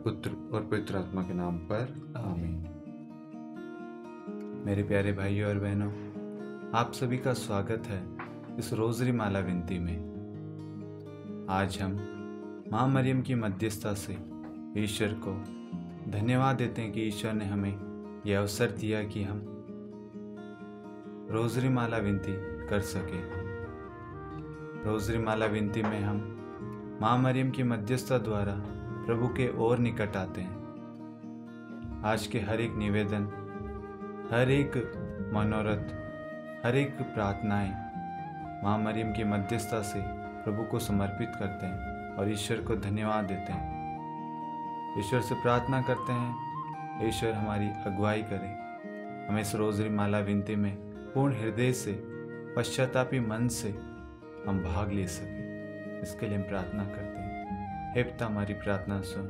पुत्र और पवित्र आत्मा के नाम पर आमीन। मेरे प्यारे भाइयों और बहनों, आप सभी का स्वागत है इस रोजरी माला विनती में। आज हम माँ मरियम की मध्यस्थता से ईश्वर को धन्यवाद देते हैं कि ईश्वर ने हमें यह अवसर दिया कि हम रोजरी माला विनती कर सके। रोजरी माला विनती में हम माँ मरियम की मध्यस्थता द्वारा प्रभु के और निकट आते हैं। आज के हर एक निवेदन, हर एक मनोरथ, हर एक प्रार्थनाएं माँ मरियम की मध्यस्थता से प्रभु को समर्पित करते हैं और ईश्वर को धन्यवाद देते हैं। ईश्वर से प्रार्थना करते हैं ईश्वर हमारी अगुवाई करे, हमें इस रोजरी माला विनती में पूर्ण हृदय से, पश्चातापी मन से हम भाग ले सकें। इसके लिए हम प्रार्थना करते हैं। हे पिता हमारी प्रार्थना सुन,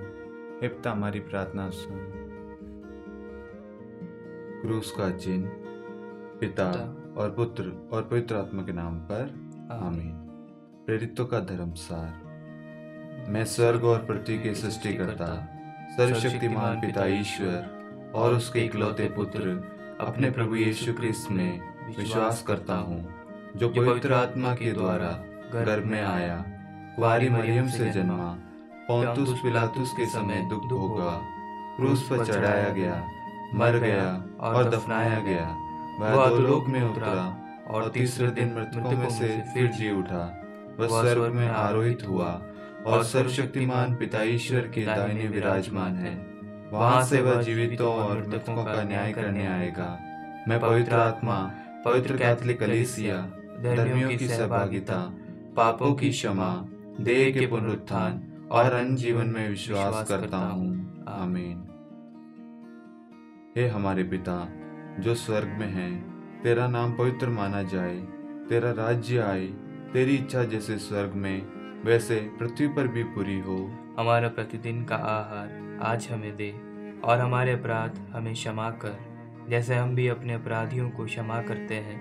हे पिता हमारी प्रार्थना सुन। क्रूस का चिन्ह पिता और पुत्र और पवित्र आत्मा के नाम पर आमीन। प्रेरितों का धर्मसार। मैं स्वर्ग और पृथ्वी के सृष्टिकर्ता सर्वशक्तिमान पिता ईश्वर और उसके इकलौते पुत्र अपने प्रभु यीशु क्रिस्त में विश्वास करता हूँ, जो पवित्र आत्मा के द्वारा गर्भ में आया, कुंवारी मरियम से जन्मा, पोंतुस पिलातुस के समय दुख भोगा, क्रूस पर चढ़ाया गया, मर गया और दफनाया गया। वह अधोलोक में उतरा और तीसरे दिन मृतकों में से फिर जी उठा। वह स्वर्ग में आरोहित हुआ और सर्वशक्तिमान पिता ईश्वर के दाहिने विराजमान है। वहां से वह जीवितों और मृतकों का न्याय करने आएगा। मैं पवित्र आत्मा, पवित्र कैथोलिक कलीसिया, धर्मियों की सहभागिता, पापों की क्षमा, देह के पुनरुत्थान और अन्य जीवन में विश्वास करता हूँ। आमीन। हे हमारे पिता जो स्वर्ग में है, तेरा नाम पवित्र माना जाए, तेरा राज्य आए, तेरी इच्छा जैसे स्वर्ग में वैसे पृथ्वी पर भी पूरी हो। हमारा प्रतिदिन का आहार आज हमें दे, और हमारे अपराध हमें क्षमा कर, जैसे हम भी अपने अपराधियों को क्षमा करते हैं,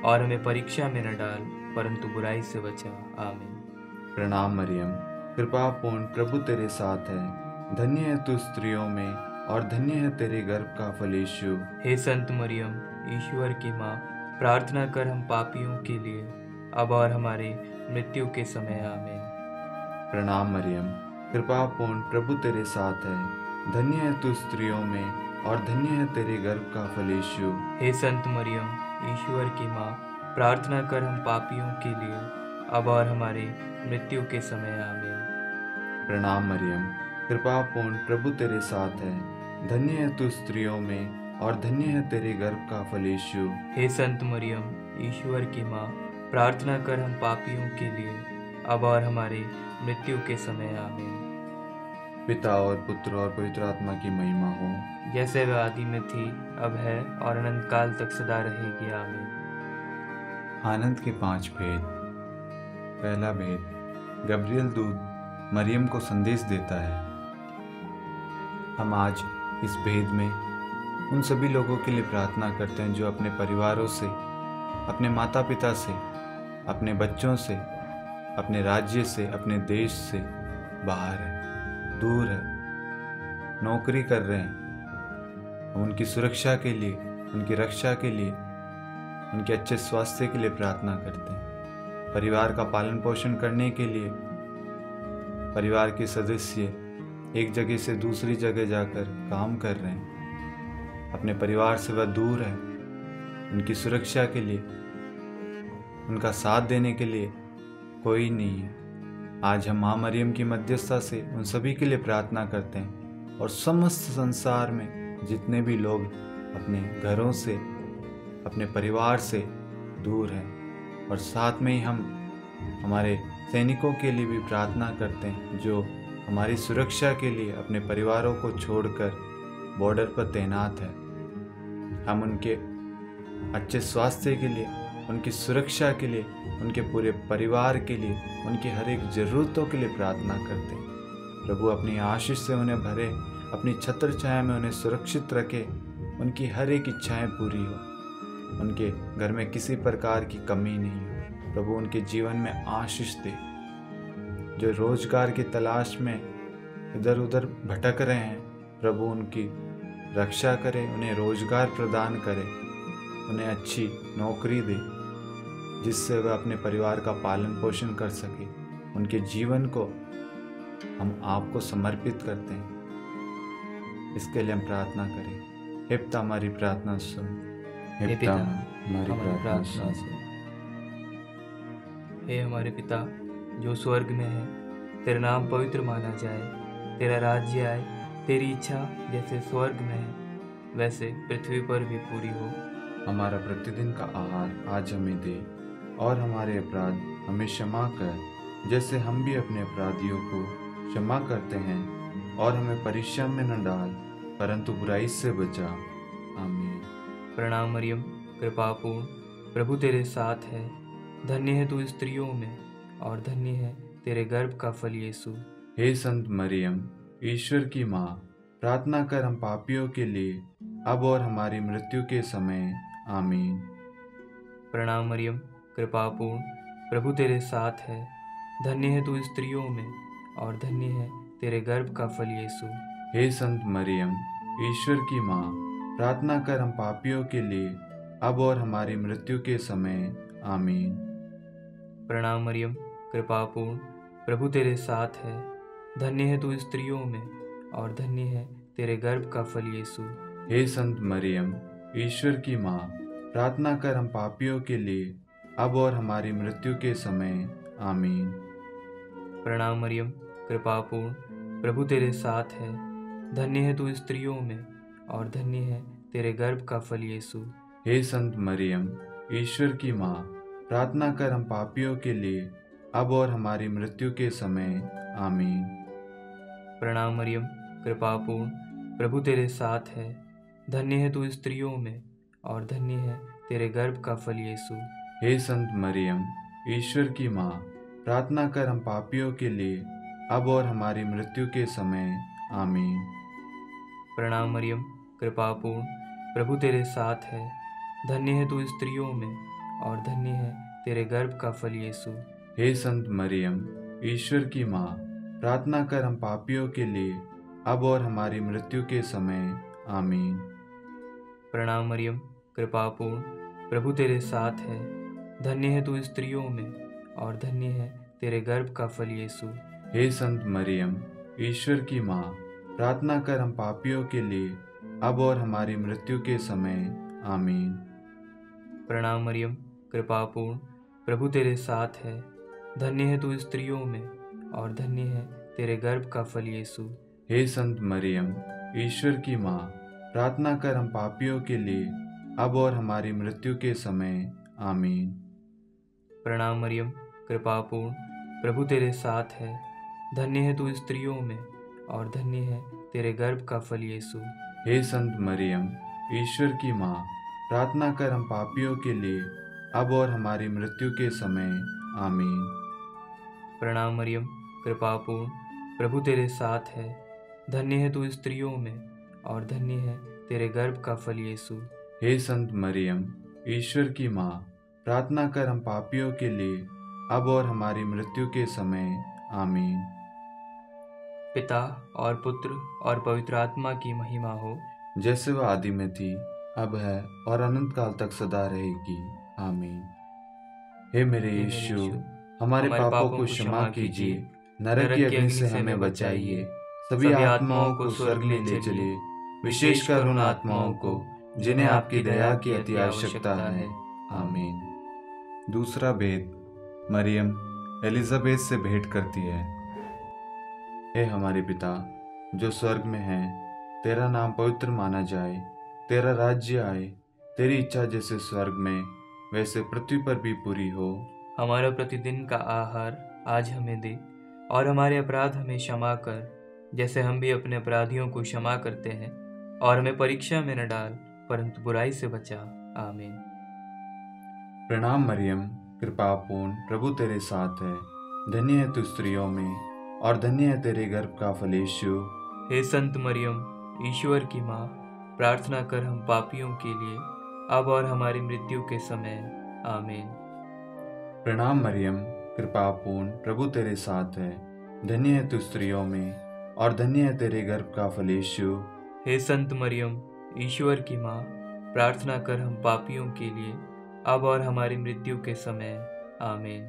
और हमें परीक्षा में न डाल, परंतु बुराई से बचा। आमीन। प्रणाम मरियम, कृपा पूर्ण प्रभु तेरे साथ है। धन्य है तू स्त्रियों में और धन्य है तेरे गर्भ का फल यीशु। हे संत मरियम, ईश्वर की माँ, प्रार्थना कर हम पापियों के लिए, अब और हमारे मृत्यु के समय। आमीन। प्रणाम मरियम, कृपा पूर्ण प्रभु तेरे साथ है। धन्य है तू स्त्रियों में और धन्य है तेरे गर्भ का फल यीशु। हे संत मरियम, ईश्वर की माँ, प्रार्थना कर हम पापियों के लिए, अब और हमारे मृत्यु के समय। आमीन। प्रणाम मरियम, कृपा पूर्ण प्रभु तेरे साथ है। धन्य है तू स्त्रियों में और धन्य है तेरे गर्भ का फल यीशु। हे संत मरियम, ईश्वर की माँ, प्रार्थना कर हम पापियों के लिए, अब और हमारे मृत्यु के समय। आमीन। पिता और पुत्र और पवित्र आत्मा की महिमा हो, जैसे वह आदि में थी, अब है और अनंत काल तक सदा रहेगी। आमीन। आनंद के 5 भेद। पहला भेद, गब्रियल दूत मरियम को संदेश देता है। हम आज इस भेद में उन सभी लोगों के लिए प्रार्थना करते हैं जो अपने परिवारों से, अपने माता पिता से, अपने बच्चों से, अपने राज्य से, अपने देश से बाहर है, दूर है, नौकरी कर रहे हैं। हम उनकी सुरक्षा के लिए, उनकी रक्षा के लिए, उनके अच्छे स्वास्थ्य के लिए प्रार्थना करते हैं। परिवार का पालन पोषण करने के लिए परिवार के सदस्य एक जगह से दूसरी जगह जाकर काम कर रहे हैं, अपने परिवार से वह दूर है। उनकी सुरक्षा के लिए, उनका साथ देने के लिए कोई नहीं है। आज हम माँ मरियम की मध्यस्थता से उन सभी के लिए प्रार्थना करते हैं, और समस्त संसार में जितने भी लोग अपने घरों से, अपने परिवार से दूर हैं, और साथ में ही हम हमारे सैनिकों के लिए भी प्रार्थना करते हैं जो हमारी सुरक्षा के लिए अपने परिवारों को छोड़कर बॉर्डर पर तैनात है। हम उनके अच्छे स्वास्थ्य के लिए, उनकी सुरक्षा के लिए, उनके पूरे परिवार के लिए, उनकी हर एक ज़रूरतों के लिए प्रार्थना करते हैं। प्रभु अपनी आशीष से उन्हें भरे, अपनी छत्र छाया में उन्हें सुरक्षित रखे, उनकी हर एक इच्छाएं पूरी हो, उनके घर में किसी प्रकार की कमी नहीं हो। प्रभु उनके जीवन में आशीष दे। जो रोजगार की तलाश में इधर उधर भटक रहे हैं, प्रभु उनकी रक्षा करे, उन्हें रोजगार प्रदान करे, उन्हें अच्छी नौकरी दे जिससे वह अपने परिवार का पालन पोषण कर सके। उनके जीवन को हम आपको समर्पित करते हैं, इसके लिए हम प्रार्थना करें। हे पिता, हमारी प्रार्थना सुन। हे पिता, हमारी प्रार्थना सुन। हे हमारे पिता जो स्वर्ग में है, तेरा नाम पवित्र माना जाए, तेरा राज्य आए, तेरी इच्छा जैसे स्वर्ग में है वैसे पृथ्वी पर भी पूरी हो। हमारा प्रतिदिन का आहार आज हमें दे, और हमारे अपराध हमें क्षमा कर जैसे हम भी अपने अपराधियों को क्षमा करते हैं, और हमें परीक्षा में न डाल परंतु बुराई से बचा। आमीन। प्रणाम मरियम, कृपा पूर्ण, प्रभु तेरे साथ है, धन्य है तू स्त्रियों में और धन्य है तेरे गर्भ का फल यीशु। हे संत मरियम, ईश्वर की माँ, प्रार्थना कर हम पापियों के लिए अब और हमारी मृत्यु के समय। आमीन। प्रणाम मरियम, कृपा पूर्ण, प्रभु तेरे साथ है, धन्य है तू स्त्रियों में और धन्य है तेरे गर्भ का फल यीशु। हे संत मरियम, ईश्वर की माँ, प्रार्थना कर हम पापियों के लिए अब और हमारी मृत्यु के समय। आमीन। प्रणाम मरियम, कृपा पूर्ण, प्रभु तेरे साथ है, धन्य है तू स्त्रियों में और धन्य है तेरे गर्भ का फल यीशु। हे संत मरियम, ईश्वर की माँ, प्रार्थना कर हम पापियों के लिए अब और हमारी मृत्यु के समय। आमीन। प्रणाम मरियम, कृपा पूर्ण, प्रभु तेरे साथ है, धन्य है तू स्त्रियों में और धन्य है तेरे गर्भ का फल यीशु। हे संत मरियम, ईश्वर की माँ, प्रार्थना कर हम पापियों के लिए अब और हमारी मृत्यु के समय। आमीन। प्रणाम मरियम, कृपा पूर्ण, प्रभु तेरे साथ है, धन्य है तू स्त्रियों में और धन्य है तेरे गर्भ का फल यीशु। हे संत मरियम, ईश्वर की माँ, प्रार्थना कर हम पापियों के लिए अब और हमारी मृत्यु के समय। आमीन। प्रणाम मरियम, कृपा पूर्ण, प्रभु तेरे साथ है, धन्य है तू स्त्रियों में और धन्य है तेरे गर्भ का फल यीशु। हे संत मरियम, ईश्वर की माँ, प्रार्थना कर हम पापियों के लिए अब और हमारी मृत्यु के समय। आमीन। प्रणाम मरियम, कृपा पूर्ण, प्रभु तेरे साथ है, धन्य है तू स्त्रियों में और धन्य है तेरे गर्भ का फल यीशु। हे संत मरियम, ईश्वर की माँ, प्रार्थना कर हम पापियों के लिए अब और हमारी मृत्यु के समय। आमीन। प्रणाम मरियम, कृपा पूर्ण, प्रभु तेरे साथ है, धन्य है तू स्त्रियों में और धन्य है तेरे गर्भ का फल यीशु। हे संत मरियम, ईश्वर की माँ, प्रार्थना कर हम पापियों के लिए अब और हमारी मृत्यु के समय। आमीन। प्रणाम मरियम, कृपा पूर्ण, प्रभु तेरे साथ है, धन्य है तू स्त्रियों में और धन्य है तेरे गर्भ का फल यीशु। हे संत मरियम, ईश्वर की माँ, प्रार्थना कर हम पापियों के लिए अब और हमारी मृत्यु के समय। आमीन। प्रणाम मरियम, कृपा पूर्ण, प्रभु तेरे साथ है, धन्य है तू स्त्रियों में और धन्य है तेरे गर्भ का फल यीशु। हे संत मरियम, ईश्वर की माँ, प्रार्थना कर हम पापियों के लिए अब और हमारी मृत्यु के समय। आमीन। पिता और पुत्र और पवित्र आत्मा की महिमा हो, जैसे वह आदि में थी, अब है और अनंत काल तक सदा रहेगी। आमीन। हे मेरे यीशु, हमारे पापों को क्षमा कीजिए, नरक की अग्नि से हमें बचाइए, सभी आत्माओं को स्वर्ग में ले चलिए, विशेषकर उन आत्माओं को जिन्हें आपकी दया की अति आवश्यकता है। आमीन। दूसरा भेद, मरियम एलिजाबेथ से भेंट करती है। हे हमारे पिता जो स्वर्ग में है, तेरा नाम पवित्र माना जाए, तेरा राज्य आए, तेरी इच्छा जैसे स्वर्ग में वैसे पृथ्वी पर भी पूरी हो। हमारा प्रतिदिन का आहार आज हमें दे, और हमारे अपराध हमें क्षमा कर जैसे हम भी अपने अपराधियों को क्षमा करते हैं, और हमें परीक्षा में न डाल परंतु बुराई से बचा। आमीन। प्रणाम मरियम, कृपा पूर्ण, प्रभु तेरे साथ है, धन्य है तू स्त्रियों में और धन्य है तेरे गर्भ का फल यीशु। हे संत मरियम, ईश्वर की माँ, प्रार्थना कर हम पापियों के लिए अब और हमारी मृत्यु के समय। आमीन। प्रणाम मरियम, कृपा पूर्ण, प्रभु तेरे साथ है, धन्य है तू स्त्रियों में और धन्य है तेरे गर्भ का फल यीशु। हे संत मरियम, ईश्वर की माँ, प्रार्थना कर हम पापियों के लिए, अब और हमारी मृत्यु के समय। आमीन।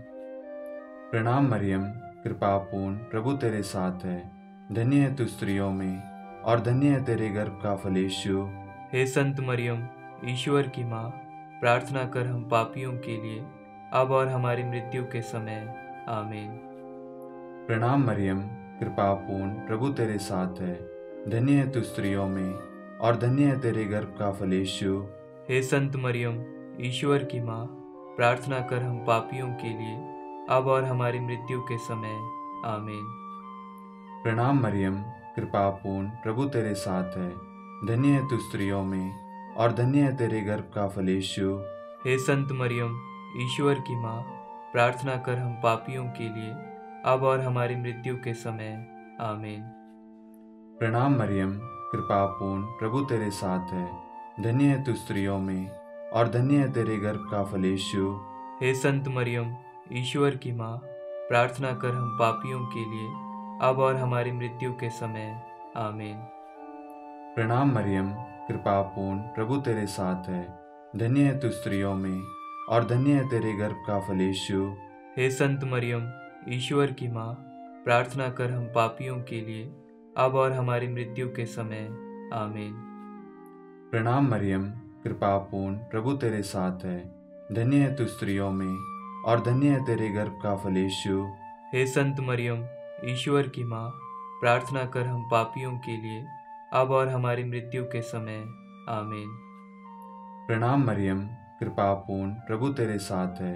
प्रणाम मरियम, कृपा पूर्ण, प्रभु तेरे साथ है। धन्य है तू स्त्रियों में, और धन्य है तेरे गर्भ का फल यीशु। हे संत मरियम, ईश्वर की माँ, प्रार्थना कर हम पापियों के लिए, अब और हमारी मृत्यु के समय। आमीन। प्रणाम मरियम, कृपा पूर्ण, प्रभु तेरे साथ है। धन्य है तू स्त्रियों में, और धन्य है तेरे गर्भ का फल यीशु। हे संत मरियम, ईश्वर की माँ, प्रार्थना कर हम पापियों के लिए, अब और हमारी मृत्यु के समय। आमीन। प्रणाम मरियम, कृपा पूर्ण, प्रभु तेरे साथ है। धन्य है तू स्त्रियों में, और धन्य है तेरे गर्भ का फल यीशु। हे संत मरियम, ईश्वर की माँ, प्रार्थना कर हम पापियों के लिए, अब और हमारी मृत्यु के समय। आमीन। प्रणाम मरियम, कृपा पूर्ण, प्रभु तेरे साथ है। धन्य है तू स्त्रियों में, और धन्य है तेरे गर्भ का फल यीशु। हे संत मरियम, ईश्वर की माँ, प्रार्थना कर हम पापियों के लिए, अब और हमारी मृत्यु के समय। आमीन। प्रणाम मरियम, कृपा पूर्ण, प्रभु तेरे साथ है। धन्य है तू स्त्रियों में, और धन्य है तेरे गर्भ का फल यीशु। हे संत मरियम, ईश्वर की माँ, प्रार्थना कर हम पापियों के लिए, अब और हमारी मृत्यु के समय। आमीन। प्रणाम मरियम, कृपा पूर्ण, प्रभु तेरे साथ है। धन्य है तू स्त्रियों में, और धन्य है तेरे गर्भ का फल यीशु। हे संत मरियम, ईश्वर की माँ, प्रार्थना कर हम पापियों के लिए, अब और हमारी मृत्यु के समय। आमीन। प्रणाम मरियम, कृपा पूर्ण, प्रभु तेरे साथ है।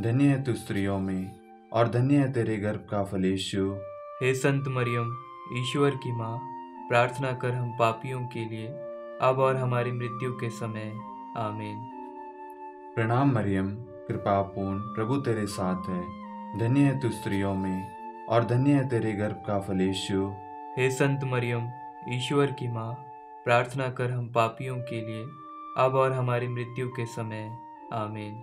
धन्य है तू स्त्रियों में, और धन्य है तेरे गर्भ का फल यीशु। हे संत मरियम, ईश्वर की माँ, प्रार्थना कर हम पापियों के लिए, अब और हमारी मृत्यु के समय। आमीन। प्रणाम मरियम, कृपा पूर्ण, प्रभु तेरे साथ है। धन्य है तू स्त्रियों में, और धन्य है तेरे गर्भ का फल यीशु। हे संत मरियम, ईश्वर की माँ, प्रार्थना कर हम पापियों के लिए, अब और हमारी मृत्यु के समय। आमीन।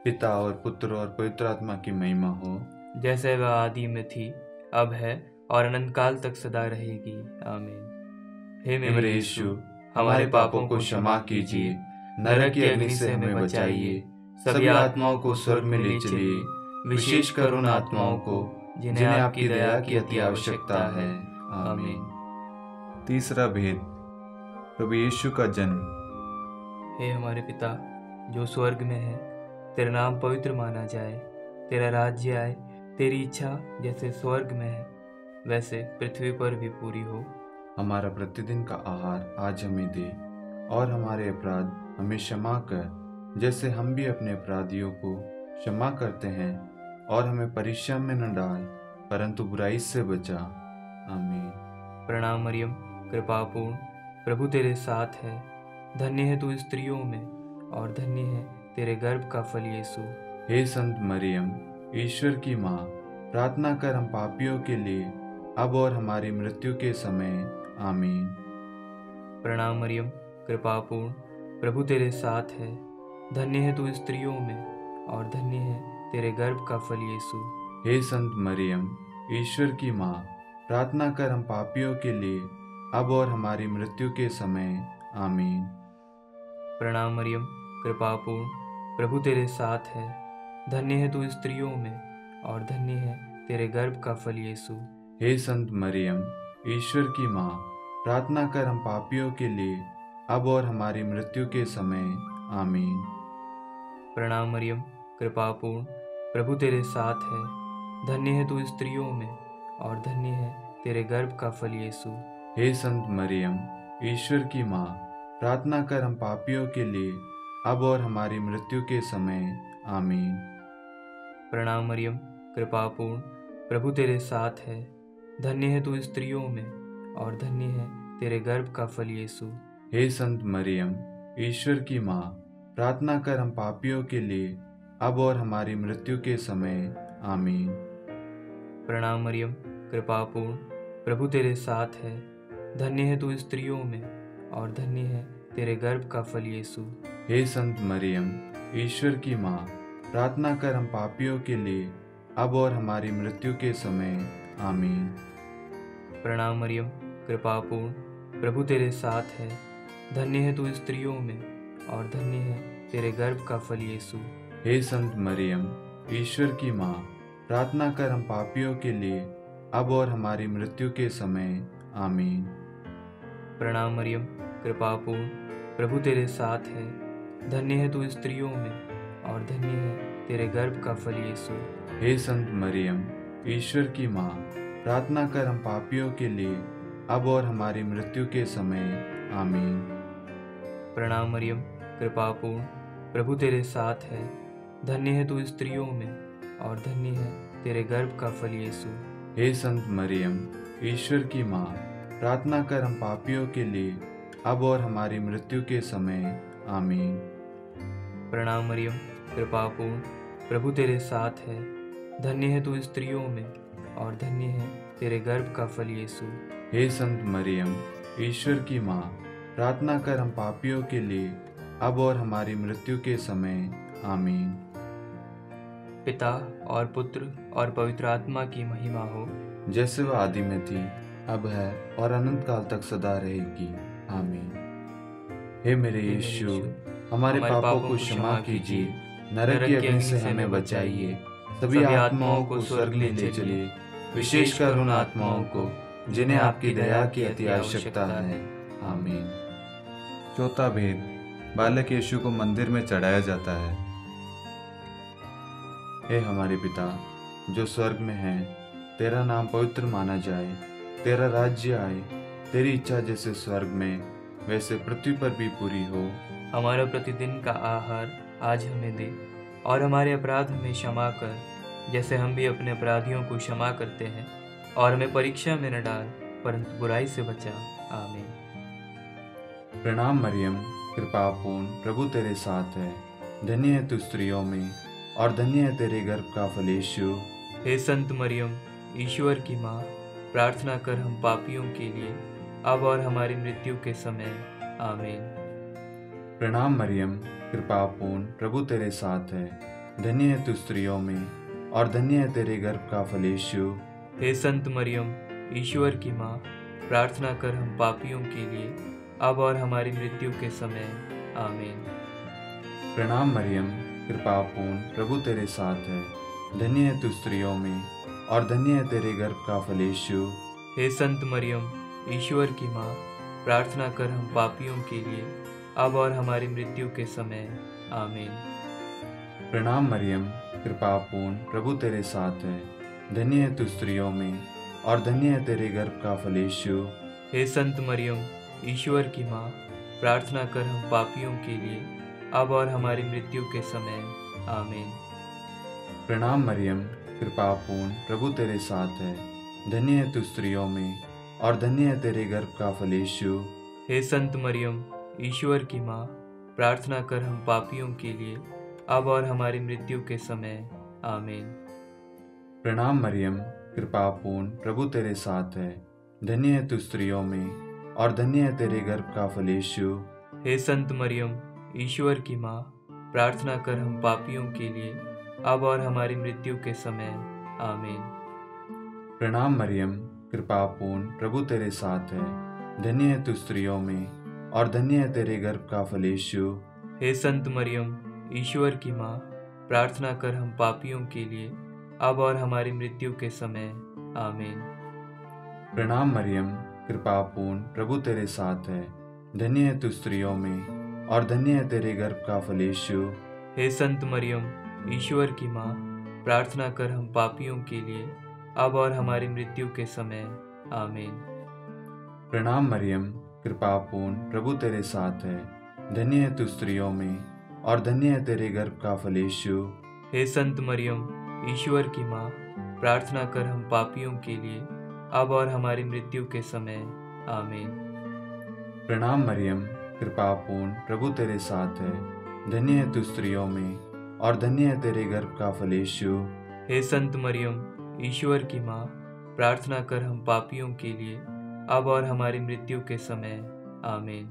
पिता और पुत्र और पवित्र आत्मा की महिमा हो, जैसे वह आदि में थी, अब है, और अनंत काल तक सदा रहेगी। आमीन। हे मेरे यीशु, हमारे पापों को क्षमा कीजिए, नरक की अग्नि से हमें बचाइए, सभी आत्माओं को स्वर्ग में ले चलिए, विशेषकर उन आत्माओं को जिन्हें आपकी दया की अति आवश्यकता है। आमीन। तीसरा भेद, प्रभु यीशु का जन्म। हे हमारे पिता जो स्वर्ग में है, तेरा नाम पवित्र माना जाए, तेरा राज्य आए, तेरी इच्छा जैसे स्वर्ग में है वैसे पृथ्वी पर भी पूरी हो। हमारा प्रतिदिन का आहार आज हमें दे, और हमारे अपराध हमें क्षमा कर, जैसे हम भी अपने अपराधियों को क्षमा करते हैं, और हमें परीक्षा में न डाल, परंतु बुराई से बचा। आमीन। प्रणाम मरियम, कृपा पूर्ण, प्रभु तेरे साथ है। धन्य है तू स्त्रियों में, और धन्य है तेरे गर्भ का फल यीशु। हे संत मरियम, ईश्वर की माँ, प्रार्थना कर हम पापियों के लिए, अब और हमारी मृत्यु के समय। आमीन। प्रणाम मरियम, कृपा पूर्ण, प्रभु तेरे साथ है। धन्य है तू स्त्रियों में, और धन्य है तेरे गर्भ का फल यीशु। हे संत मरियम, ईश्वर की माँ, प्रार्थना कर हम पापियों के लिए, अब और हमारी मृत्यु के समय। आमीन। प्रणाम मरियम, कृपा पूर्ण, प्रभु तेरे साथ है। धन्य है तू स्त्रियों में, और धन्य है तेरे गर्भ का फल यीशु। हे संत मरियम, ईश्वर की माँ, प्रार्थना कर हम पापियों के लिए, अब और हमारी मृत्यु के समय। आमीन। प्रणाम मरियम, कृपा पूर्ण, प्रभु तेरे साथ है। धन्य है तू स्त्रियों में, और धन्य है तेरे गर्भ का फल यीशु। हे संत मरियम, ईश्वर की माँ, प्रार्थना कर हम पापियों के लिए, अब और हमारी मृत्यु के समय। आमीन। प्रणाम मरियम, कृपा पूर्ण, प्रभु तेरे साथ है। धन्य है तू स्त्रियों में, और धन्य है तेरे गर्भ का फल यीशु। हे संत मरियम, ईश्वर की माँ, प्रार्थना कर हम पापियों के लिए, अब और हमारी मृत्यु के समय। आमीन। प्रणाम मरियम, कृपा पूर्ण, प्रभु तेरे साथ है। धन्य है तू स्त्रियों में, और धन्य है तेरे गर्भ का फल यीशु। हे संत मरियम, ईश्वर की माँ, प्रार्थना कर हम पापियों के लिए, अब और हमारी मृत्यु के समय। आमीन। प्रणाम मरियम, कृपा पूर्ण, प्रभु तेरे साथ है। धन्य है तू स्त्रियों में और धन्य है तेरे गर्भ का फल यीशु। हे संत मरियम, ईश्वर की माँ, प्रार्थना कर हम पापियों के लिए अब और हमारी मृत्यु के समय। आमीन। प्रणाम मरियम, कृपा पूर्ण, प्रभु तेरे साथ है। धन्य है तू स्त्रियों में और धन्य है तेरे गर्भ का फल यीशु। हे संत मरियम, ईश्वर की माँ, प्रार्थना कर हम पापियों के लिए अब और हमारी मृत्यु के समय। आमीन। प्रणाम मरियम, कृपा पूर्ण, प्रभु तेरे साथ है। धन्य है तू स्त्रियों में और धन्य है तेरे गर्भ का फल यीशु। हे संत मरियम, ईश्वर की माँ, प्रार्थना कर हम पापियों के लिए अब और हमारी मृत्यु के समय। आमीन। प्रणाम मरियम, कृपा पूर्ण, प्रभु तेरे साथ है। धन्य है तू स्त्रियों में और धन्य है तेरे गर्भ का फल यीशु। हे संत मरियम, ईश्वर की माँ, प्रार्थना कर हम पापियों के लिए अब और हमारी मृत्यु के समय। आमीन। पिता और पुत्र और पवित्र आत्मा की महिमा हो, जैसे वह आदि में थी, अब है और अनंत काल तक सदा रहेगी। आमीन। हे मेरे यीशु, हमारे पापों को क्षमा कीजिए, नरक की अग्नि से हमें बचाइए, सभी आत्माओं को स्वर्ग में ले चलिए, विशेषकर उन आत्माओं को जिन्हें आपकी दया की अति आवश्यकता है। आमीन। चौथा भेद, बालक यीशु को मंदिर में चढ़ाया जाता है। हे हमारे पिता जो स्वर्ग में है, तेरा नाम पवित्र माना जाए, तेरा राज्य आए, तेरी इच्छा जैसे स्वर्ग में वैसे पृथ्वी पर भी पूरी हो। हमारा प्रतिदिन का आहार आज हमें दे और हमारे अपराध हमें क्षमा कर, जैसे हम भी अपने अपराधियों को क्षमा करते हैं, और हमें परीक्षा में न डाल परंतु बुराई से बचा। आमीन। प्रणाम मरियम, कृपा पूर्ण, प्रभु तेरे साथ है। धन्य है तू स्त्रियों में और धन्य है तेरे गर्भ का फल यीशु। हे संत मरियम, ईश्वर की माँ, प्रार्थना कर हम पापियों के लिए अब और हमारी मृत्यु के समय। आमीन। प्रणाम मरियम, कृपा पूर्ण, प्रभु तेरे साथ है। धन्य है तू स्त्रियों में और धन्य है तेरे गर्भ का फल यीशु। हे संत मरियम, ईश्वर की माँ, प्रार्थना कर हम पापियों के लिए अब और हमारी मृत्यु के समय। आमीन। प्रणाम मरियम, कृपा पूर्ण, प्रभु तेरे साथ है। धन्य है तू स्त्रियों में और धन्य है तेरे गर्भ का फल यीशु। हे संत मरियम, ईश्वर की माँ, प्रार्थना कर हम पापियों के लिए अब और हमारी मृत्यु के समय। आमीन। प्रणाम मरियम, कृपा पूर्ण, प्रभु तेरे साथ है। धन्य है तू स्त्रियों में और धन्य है तेरे गर्भ का फल यीशु। हे संत मरियम, ईश्वर की माँ, प्रार्थना कर हम पापियों के लिए अब और हमारी मृत्यु के समय। आमीन। प्रणाम मरियम, कृपा पूर्ण, प्रभु तेरे साथ है। धन्य है तू स्त्रियों में और धन्य है तेरे गर्भ का फल यीशु। हे संत मरियम, ईश्वर की माँ, प्रार्थना कर हम पापियों के लिए अब और हमारी मृत्यु के समय। आमीन। प्रणाम मरियम, कृपा पूर्ण, प्रभु तेरे साथ है। धन्य है तू स्त्रियों में और धन्य है तेरे गर्भ का फल यीशु। हे संत मरियम, ईश्वर की माँ, प्रार्थना कर हम पापियों के लिए अब और हमारी मृत्यु के समय। आमीन। प्रणाम मरियम, कृपा पूर्ण, प्रभु तेरे साथ है। धन्य है तू स्त्रियों में और धन्य है तेरे गर्भ का फल यीशु। हे संत मरियम, ईश्वर की माँ, प्रार्थना कर हम पापियों के लिए अब और हमारी मृत्यु के समय। आमीन। प्रणाम मरियम, कृपा पूर्ण, प्रभु तेरे साथ है। धन्य है तू स्त्रियों में और धन्य है तेरे गर्भ का फल यीशु। हे संत मरियम, ईश्वर की माँ, प्रार्थना कर हम पापियों के लिए अब और हमारी मृत्यु के समय। आमीन। प्रणाम मरियम, कृपा पूर्ण, प्रभु तेरे साथ है। धन्य है तू स्त्रियों में और धन्य है तेरे गर्भ का फल यीशु। हे संत मरियम, ईश्वर की माँ, प्रार्थना कर हम पापियों के लिए अब और हमारी मृत्यु के समय। आमीन। प्रणाम मरियम, कृपा पूर्ण, प्रभु तेरे साथ है। धन्य है तू स्त्रियों में और धन्य है तेरे गर्भ का फल यीशु। हे संत मरियम, ईश्वर की माँ, प्रार्थना कर हम पापियों के लिए अब और हमारी मृत्यु के समय। आमीन।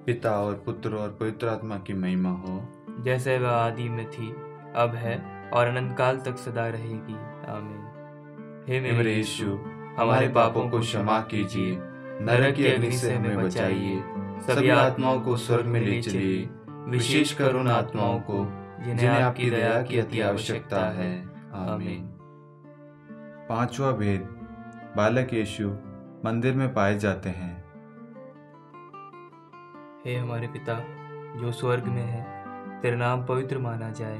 पिता और पुत्र और पवित्र आत्मा की महिमा हो, जैसे वह आदि में थी, अब है और अनंत काल तक सदा रहेगी। आमीन। हे हे मेरे यीशु, हमारे पापों को क्षमा कीजिए, नरक की अग्नि से हमें बचाइए, सभी आत्माओं को स्वर्ग में ले चलिए, विशेषकर उन आत्माओं को जिन्हें आपकी दया की अति आवश्यकता है। आमीन। पांचवा भेद, बालक यीशु मंदिर में पाए जाते हैं। हे हमारे पिता जो स्वर्ग में है, तेरा नाम पवित्र माना जाए,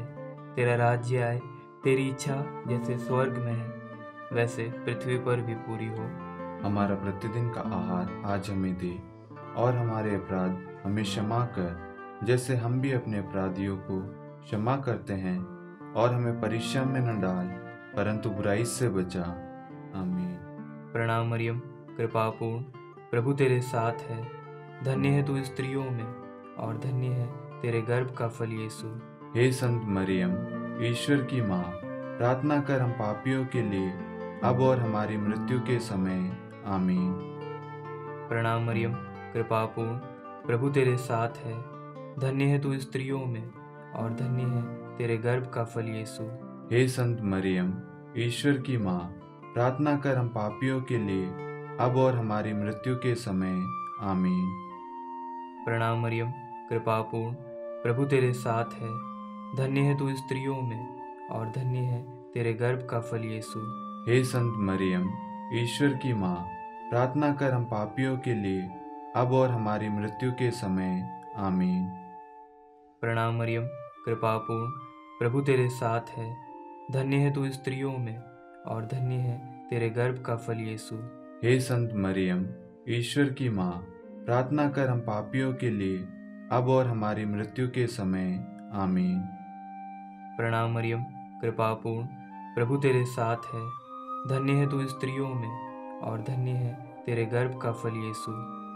तेरा राज्य आए, तेरी इच्छा जैसे स्वर्ग में है वैसे पृथ्वी पर भी पूरी हो। हमारा प्रतिदिन का आहार आज हमें दे, और हमारे अपराध हमें क्षमा कर, जैसे हम भी अपने अपराधियों को क्षमा करते हैं, और हमें परीक्षा में न डाल, परंतु बुराई से बचा। आमीन। प्रणाम मरियम, कृपापूर्ण, प्रभु तेरे साथ है, धन्य है तू स्त्रियों में, और धन्य है तेरे गर्भ का फल यीशु। हे संत मरियम, ईश्वर की माँ, प्रार्थना कर हम पापियों के लिए, अब और हमारी मृत्यु के समय। आमीन। प्रणाम मरियम, कृपापूर्ण, प्रभु तेरे साथ है, धन्य है तू स्त्रियों में, और धन्य है तेरे गर्भ का फल यीशु। हे संत मरियम, ईश्वर की माँ, प्रार्थना कर हम पापियों के लिए, अब और हमारी मृत्यु के समय। आमीन। प्रणाम मरियम, कृपापूर्ण, प्रभु तेरे साथ है, धन्य है तू स्त्रियों में, और धन्य है तेरे गर्भ का फल यीशु। हे संत मरियम, ईश्वर की माँ, प्रार्थना कर हम पापियों के लिए, अब और हमारी मृत्यु के समय। आमीन। प्रणाम मरियम, कृपापूर्ण, प्रभु तेरे साथ है, धन्य है तू स्त्रियों में, और धन्य है तेरे गर्भ का फल यीशु। हे संत मरियम, ईश्वर की माँ, प्रार्थना कर हम पापियों के लिए, अब और हमारी मृत्यु के समय। आमीन। प्रणाम मरियम, कृपापूर्ण, प्रभु तेरे साथ है, धन्य है तू स्त्रियों में, और धन्य है तेरे गर्भ का फल यीशु।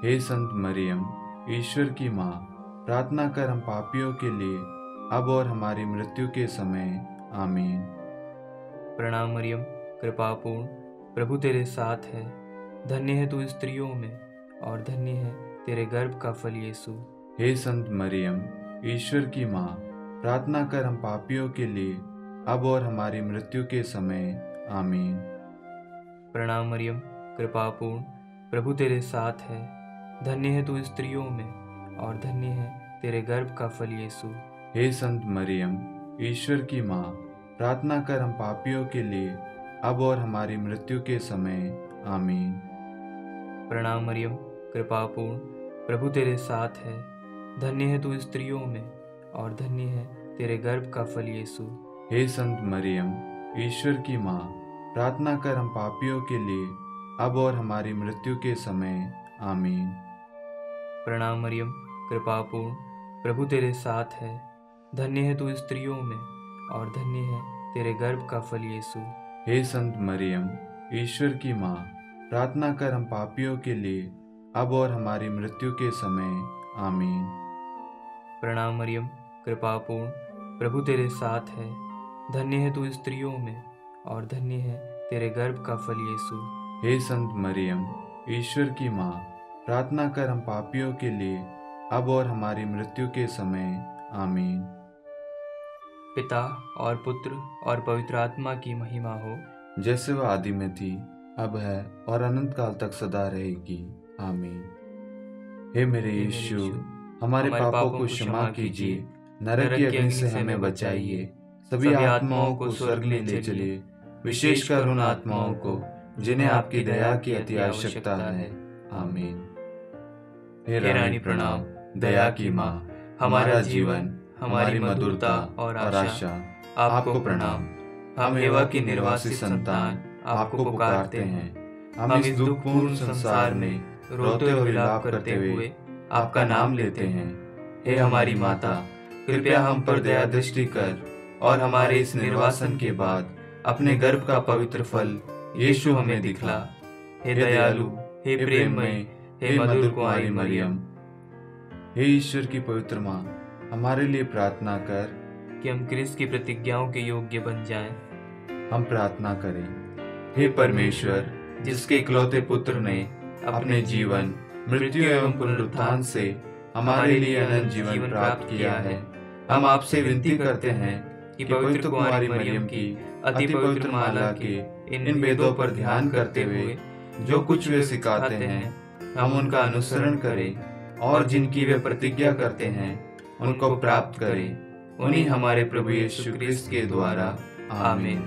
हे संत मरियम, ईश्वर की माँ, प्रार्थना कर हम पापियों के लिए, अब और हमारी मृत्यु के समय। आमीन। प्रणाम मरियम, कृपापूर्ण, प्रभु तेरे साथ है, धन्य है तू स्त्रियों में, और धन्य है तेरे गर्भ का फल यीशु। हे संत मरियम, ईश्वर की माँ, प्रार्थना कर हम पापियों के लिए, अब और हमारी मृत्यु के समय। आमीन। प्रणाम मरियम, कृपापूर्ण, प्रभु तेरे साथ है, धन्य है तू स्त्रियों में, और धन्य है तेरे गर्भ का फल यीशु। हे संत मरियम, ईश्वर की माँ, प्रार्थना कर हम पापियों के लिए, अब और हमारी मृत्यु के समय। आमीन। प्रणाम मरियम, कृपापूर्ण, प्रभु तेरे साथ है, धन्य है तू स्त्रियों में, और धन्य है तेरे गर्भ का फल यीशु। हे संत मरियम, ईश्वर की माँ, प्रार्थना कर हम पापियों के लिए, अब और हमारी मृत्यु के समय। आमीन। प्रणाम मरियम, कृपापूर्ण, प्रभु तेरे साथ है, धन्य है तू स्त्रियों में, और धन्य है तेरे गर्भ का फल यीशु। हे संत मरियम, ईश्वर की माँ, प्रार्थना कर हम पापियों के लिए, अब और हमारी मृत्यु के समय। आमीन। प्रणाम मरियम, कृपापूर्ण, प्रभु तेरे साथ है, धन्य है तू स्त्रियों में, और धन्य है तेरे गर्भ का फल यीशु। हे संत मरियम, ईश्वर की माँ, प्रार्थना कर हम पापियों के लिए, अब और हमारी मृत्यु के समय। आमीन। पिता और पुत्र और पवित्र आत्मा की महिमा हो, जैसे वह आदि में थी, अब है, और अनंत काल तक सदा रहेगी। आमीन। हे मेरे यीशु, हमारे पापों को क्षमा कीजिए, नरक की अग्नि से हमें बचाइए, सभी आत्माओं को स्वर्ग में ले चलिए, विशेषकर उन आत्माओं को जिन्हें आपकी दया की अति आवश्यकता है। आमीन। हे रानी प्रणाम, दया की माँ, हमारा जीवन, हमारी मधुरता और आशा आपको प्रणाम। हम एवा की निर्वासित संतान आपको पुकारते हैं। हम इस दुखपूर्ण संसार में रोते और विलाप करते हुए आपका नाम लेते हैं। हे हमारी माता, कृपया हम पर दया दृष्टि कर, और हमारे इस निर्वासन के बाद अपने गर्भ का पवित्र फल यीशु हमें दिखला। हे दयालु, हे प्रेममय, हे मधुर कुंवारी मरियम, हे ईश्वर की पवित्र माँ, हमारे लिए प्रार्थना कर कि हम क्रिस्त की प्रतिज्ञाओं के योग्य बन जाएं। हम प्रार्थना करें। हे परमेश्वर, जिसके इकलौते पुत्र ने अपने जीवन, मृत्यु एवं पुनरुत्थान से हमारे लिए अनंत जीवन प्राप्त किया है, हम आपसे विनती करते हैं कि पवित्र कुंवारी मरियम की अति पवित्र माला के इन भेदों पर ध्यान करते हुए जो कुछ वे सिखाते हैं हम उनका अनुसरण करें और जिनकी वे प्रतिज्ञा करते हैं उनको प्राप्त करें। उन्हीं हमारे प्रभु यीशु क्रिस्त के द्वारा, आमीन।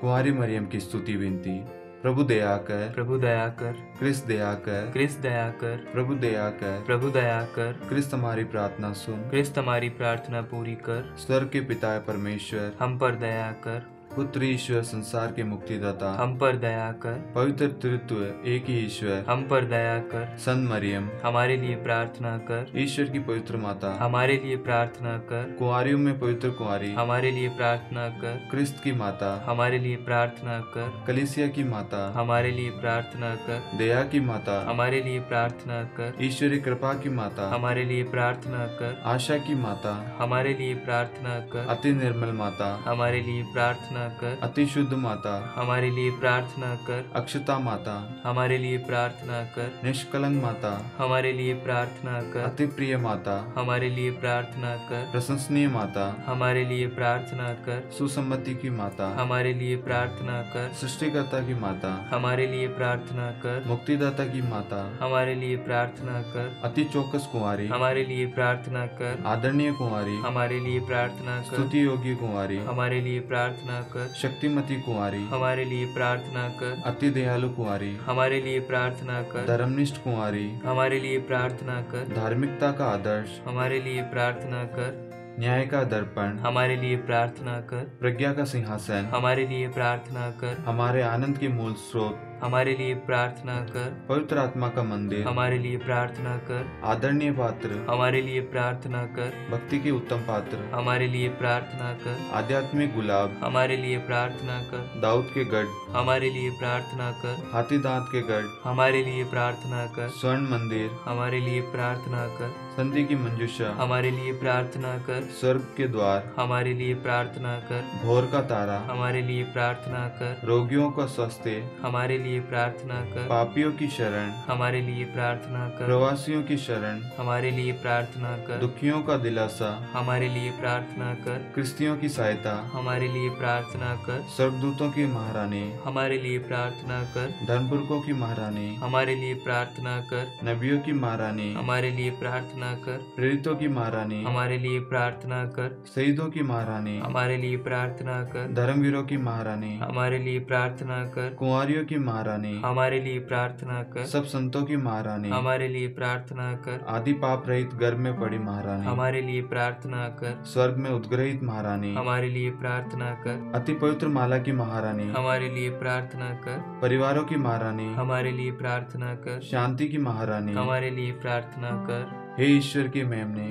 कुंवारी मरियम की स्तुति विनती। प्रभु दया कर, प्रभु दया कर, क्रिस्त दया कर, क्रिस्त दया कर, प्रभु दया कर, प्रभु दया कर, क्रिस्त हमारी प्रार्थना सुन, क्रिस्त हमारी प्रार्थना पूरी कर। स्वर्ग के पिता परमेश्वर हम पर दया कर, पुत्र ईश्वर संसार के मुक्तिदाता हम पर दया कर, पवित्र तृत्व एक ही ईश्वर हम पर दया कर, संत मरियम हमारे लिए प्रार्थना कर, ईश्वर की पवित्र माता हमारे लिए प्रार्थना कर, कुंवारियों में पवित्र कुंवारी हमारे लिए प्रार्थना कर, क्रिस्त की माता हमारे लिए प्रार्थना कर, कलीसिया की माता हमारे लिए प्रार्थना कर, दया की माता हमारे लिए प्रार्थना कर, ईश्वरीय कृपा की माता हमारे लिए प्रार्थना कर, आशा की माता हमारे लिए प्रार्थना कर, अति निर्मल माता हमारे लिए प्रार्थना कर, अति शुद्ध माता हमारे लिए प्रार्थना कर, अक्षता माता हमारे लिए प्रार्थना कर, निष्कलंक माता हमारे लिए प्रार्थना कर, अति प्रिय माता हमारे लिए प्रार्थना कर, प्रशंसनीय माता हमारे लिए प्रार्थना कर, सुसम्मति की माता हमारे लिए प्रार्थना कर, सृष्टिकर्ता की माता हमारे लिए प्रार्थना कर, मुक्तिदाता की माता हमारे लिए प्रार्थना कर, अति चौकस कुंवारी हमारे लिए प्रार्थना कर, आदरणीय कुंवारी हमारे लिए प्रार्थना कर, स्तुति योग्य कुंवारी हमारे लिए प्रार्थना कर, शक्तिमती कुंवारी हमारे लिए प्रार्थना कर, अति दयालु कुंवारी हमारे लिए प्रार्थना कर, धर्मनिष्ठ कुंवारी हमारे लिए प्रार्थना कर, धार्मिकता का आदर्श हमारे लिए प्रार्थना कर, न्याय का दर्पण हमारे लिए प्रार्थना कर, प्रज्ञा का सिंहासन हमारे लिए प्रार्थना कर, हमारे आनंद के मूल स्रोत हमारे लिए प्रार्थना कर, पवित्र आत्मा का मंदिर हमारे लिए प्रार्थना कर, आदरणीय पात्र हमारे लिए प्रार्थना कर, भक्ति के उत्तम पात्र हमारे लिए प्रार्थना कर, आध्यात्मिक गुलाब हमारे लिए प्रार्थना कर, दाऊद के गढ़ हमारे लिए प्रार्थना कर, हाथी दांत के गढ़ हमारे लिए प्रार्थना कर, स्वर्ण मंदिर हमारे लिए प्रार्थना कर, संधि की मंजूषा हमारे लिए प्रार्थना कर, स्वर्ग के द्वार हमारे लिए प्रार्थना कर, भोर का तारा हमारे लिए प्रार्थना कर, रोगियों का स्वास्थ्य हमारे लिए प्रार्थना कर, पापियों की शरण हमारे लिए प्रार्थना कर, प्रवासियों की शरण हमारे लिए प्रार्थना कर, दुखियों का दिलासा हमारे लिए प्रार्थना कर, क्रिस्तियों की सहायता हमारे लिए प्रार्थना कर, स्वर्गदूतों की महारानी हमारे लिए प्रार्थना कर, धर्मपुरखों की महारानी हमारे लिए प्रार्थना कर, नबियों की महारानी हमारे लिए प्रार्थना कर, प्रेरितों की महारानी हमारे लिए प्रार्थना कर, शहीदों की महारानी हमारे लिए प्रार्थना कर, धर्मवीरों की महारानी हमारे लिए प्रार्थना कर, कुंवारियों की महारानी हमारे लिए प्रार्थना कर, सब संतों की महारानी हमारे लिए प्रार्थना कर, आदि पाप रहित गर्भ में पड़ी महारानी हमारे लिए प्रार्थना कर, स्वर्ग में उद्ग्रहित महारानी हमारे लिए प्रार्थना कर, अति पवित्र माला की महारानी हमारे लिए प्रार्थना कर, परिवारों की महारानी हमारे लिए प्रार्थना कर, शांति की महारानी हमारे लिए प्रार्थना कर। हे ईश्वर के मेमने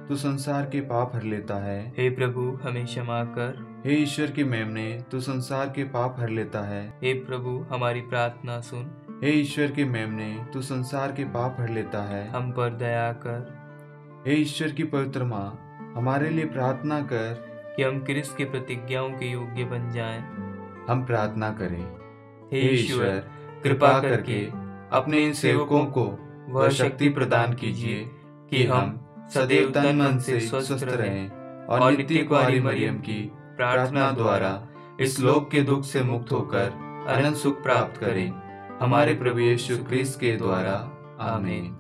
तू संसार के पाप हर लेता है। हे प्रभु हमें क्षमा कर। हे ईश्वर के मेमने तू संसार के पाप हर लेता है। हे प्रभु हमारी प्रार्थना सुन। हे ईश्वर के मेमने तू संसार के पाप हर लेता है। हम पर दया कर। हे ईश्वर की पवित्र माँ हमारे लिए प्रार्थना कर कि हम क्रिस्त की प्रतिज्ञाओं के योग्य बन जाएं। हम प्रार्थना करें। हे ईश्वर कृपा करके अपने इन सेवकों को वह शक्ति प्रदान कीजिए कि हम सदैव तन मन से स्वस्थ रहें और नित्य कुंवारी मरियम की प्रार्थना द्वारा इस लोक के दुख से मुक्त होकर अनंत सुख प्राप्त करें। हमारे प्रभु यीशु क्रिस्त के द्वारा, आमीन।